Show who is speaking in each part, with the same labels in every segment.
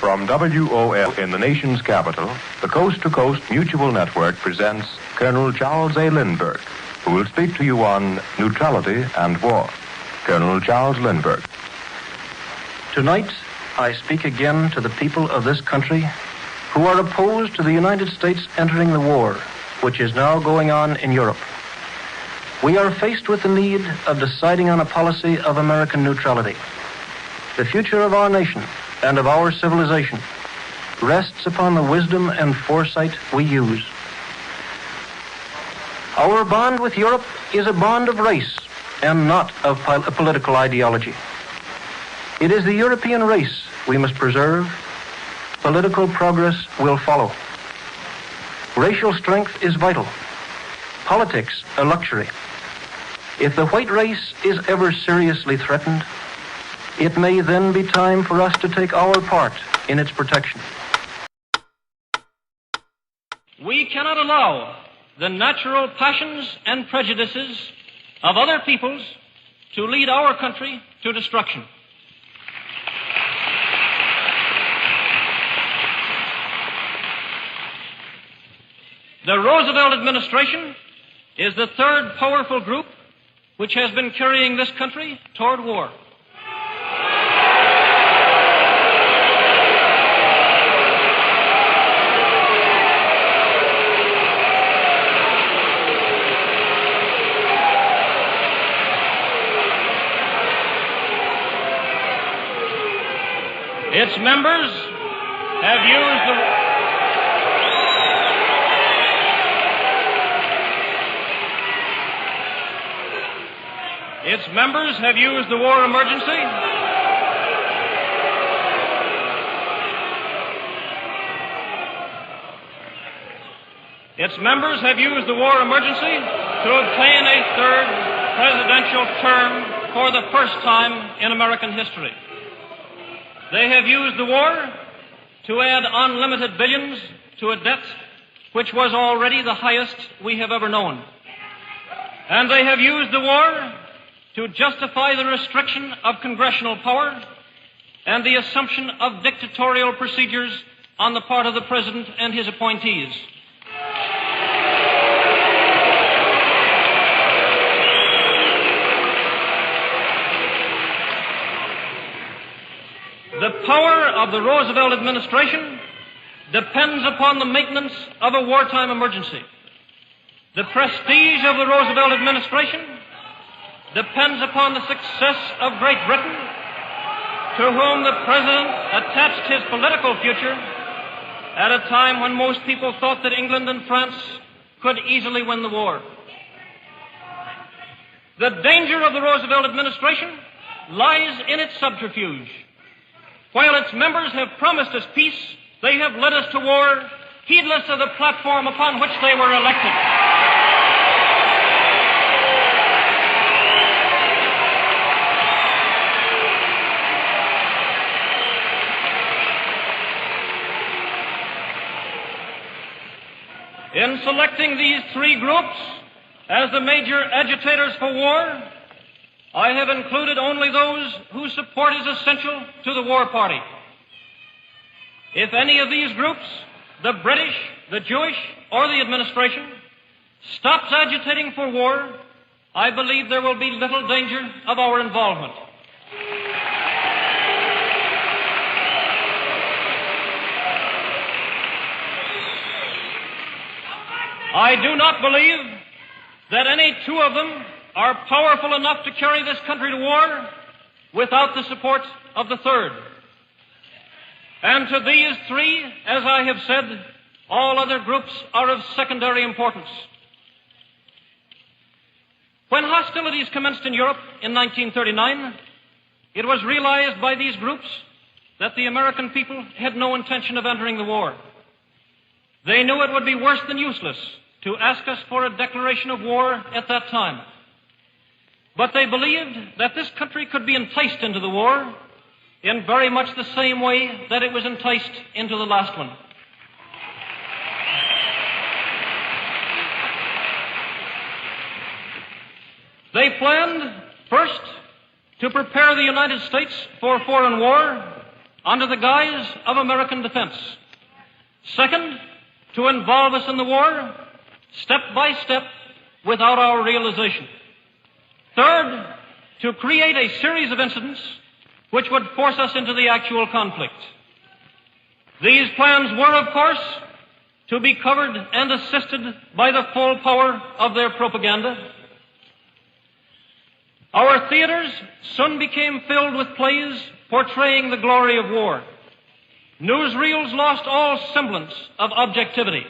Speaker 1: From WOL in the nation's capital, the Coast to Coast Mutual Network presents Colonel Charles A. Lindbergh, who will speak to you on neutrality and war. Colonel Charles Lindbergh.
Speaker 2: Tonight, I speak again to the people of this country who are opposed to the United States entering the war, which is now going on in Europe. We are faced with the need of deciding on a policy of American neutrality. The future of our nation and of our civilization rests upon the wisdom and foresight we use. Our bond with Europe is a bond of race and not of political ideology. It is the European race we must preserve. Political progress will follow. Racial strength is vital. Politics a luxury. If the white race is ever seriously threatened, it may then be time for us to take our part in its protection.
Speaker 3: We cannot allow the natural passions and prejudices of other peoples to lead our country to destruction. The Roosevelt administration is the third powerful group which has been carrying this country toward war. Its members have used the war emergency to obtain a third presidential term for the first time in American history. They have used the war to add unlimited billions to a debt which was already the highest we have ever known. And they have used the war to justify the restriction of congressional power and the assumption of dictatorial procedures on the part of the President and his appointees. The power of the Roosevelt administration depends upon the maintenance of a wartime emergency. The prestige of the Roosevelt administration depends upon the success of Great Britain, to whom the President attached his political future at a time when most people thought that England and France could easily win the war. The danger of the Roosevelt administration lies in its subterfuge. While its members have promised us peace, they have led us to war, heedless of the platform upon which they were elected. In selecting these three groups as the major agitators for war, I have included only those whose support is essential to the war party. If any of these groups, the British, the Jewish, or the administration, stops agitating for war, I believe there will be little danger of our involvement. I do not believe that any two of them are powerful enough to carry this country to war without the support of the third. And to these three, as I have said, all other groups are of secondary importance. When hostilities commenced in Europe in 1939, it was realized by these groups that the American people had no intention of entering the war. They knew it would be worse than useless to ask us for a declaration of war at that time. But they believed that this country could be enticed into the war in very much the same way that it was enticed into the last one. They planned, first, to prepare the United States for foreign war under the guise of American defense. Second, to involve us in the war step by step without our realization. Third, to create a series of incidents which would force us into the actual conflict. These plans were, of course, to be covered and assisted by the full power of their propaganda. Our theaters soon became filled with plays portraying the glory of war. Newsreels lost all semblance of objectivity.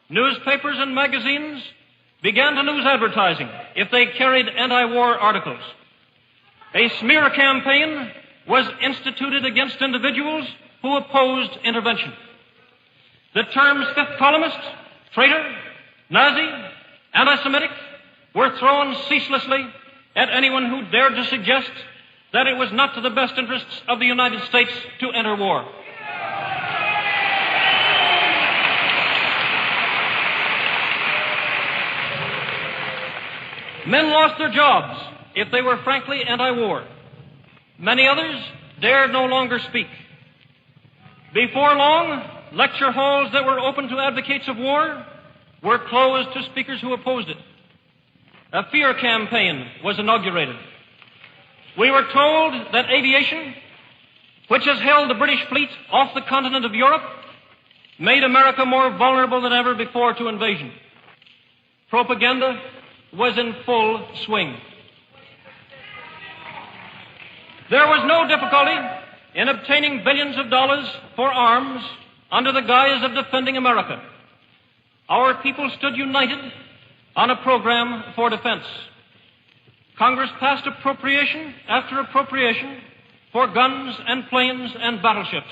Speaker 3: Newspapers and magazines began to lose advertising if they carried anti-war articles. A smear campaign was instituted against individuals who opposed intervention. The terms fifth columnist, traitor, Nazi, anti-Semitic were thrown ceaselessly at anyone who dared to suggest that it was not to the best interests of the United States to enter war. Men lost their jobs if they were frankly anti-war. Many others dared no longer speak. Before long, lecture halls that were open to advocates of war were closed to speakers who opposed it. A fear campaign was inaugurated. We were told that aviation, which has held the British fleet off the continent of Europe, made America more vulnerable than ever before to invasion. Propaganda was in full swing. There was no difficulty in obtaining billions of dollars for arms under the guise of defending America. Our people stood united on a program for defense. Congress passed appropriation after appropriation for guns and planes and battleships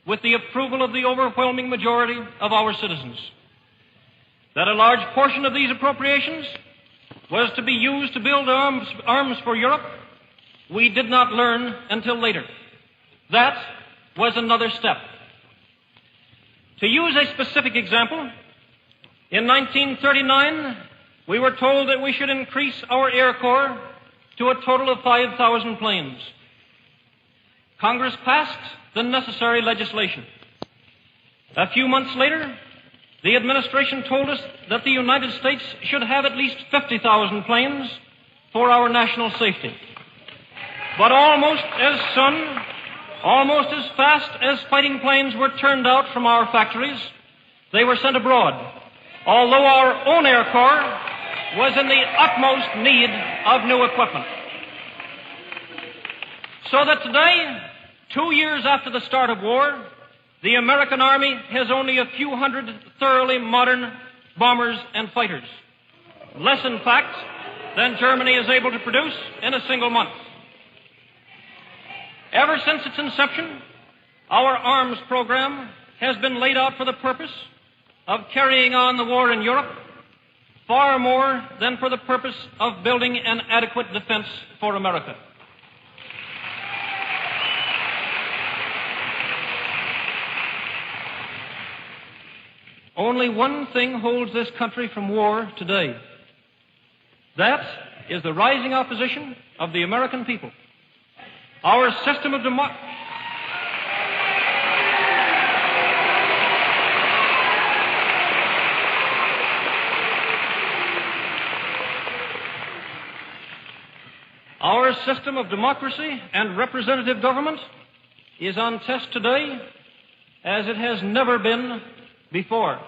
Speaker 3: with the approval of the overwhelming majority of our citizens. That a large portion of these appropriations was to be used to build arms for Europe, we did not learn until later. That was another step. To use a specific example, in 1939, we were told that we should increase our Air Corps to a total of 5,000 planes. Congress passed the necessary legislation. A few months later, the administration told us that the United States should have at least 50,000 planes for our national safety. But almost as soon, almost as fast as fighting planes were turned out from our factories, they were sent abroad, although our own Air Corps was in the utmost need of new equipment. So that today, 2 years after the start of war, the American Army has only a few hundred thoroughly modern bombers and fighters. Less, in fact, than Germany is able to produce in a single month. Ever since its inception, our arms program has been laid out for the purpose of carrying on the war in Europe far more than for the purpose of building an adequate defense for America. Only one thing holds this country from war today. That is the rising opposition of the American people. Our system of democracy. Our system of democracy and representative government is on test today as it has never been before.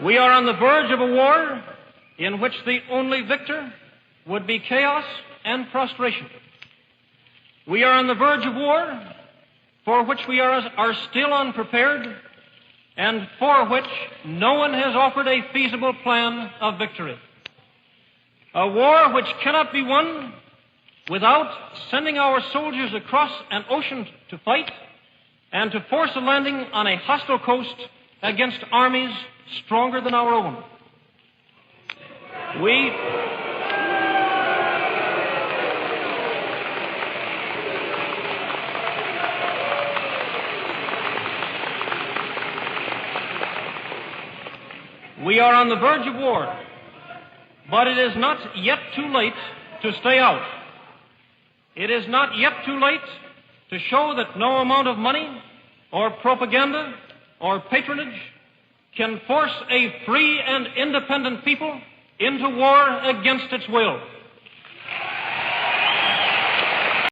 Speaker 3: We are on the verge of a war in which the only victor would be chaos and prostration. We are on the verge of war for which we are still unprepared and for which no one has offered a feasible plan of victory. A war which cannot be won without sending our soldiers across an ocean to fight and to force a landing on a hostile coast against armies stronger than our own. We are on the verge of war, but it is not yet too late to stay out. It is not yet too late to show that no amount of money or propaganda or patronage can force a free and independent people into war against its will.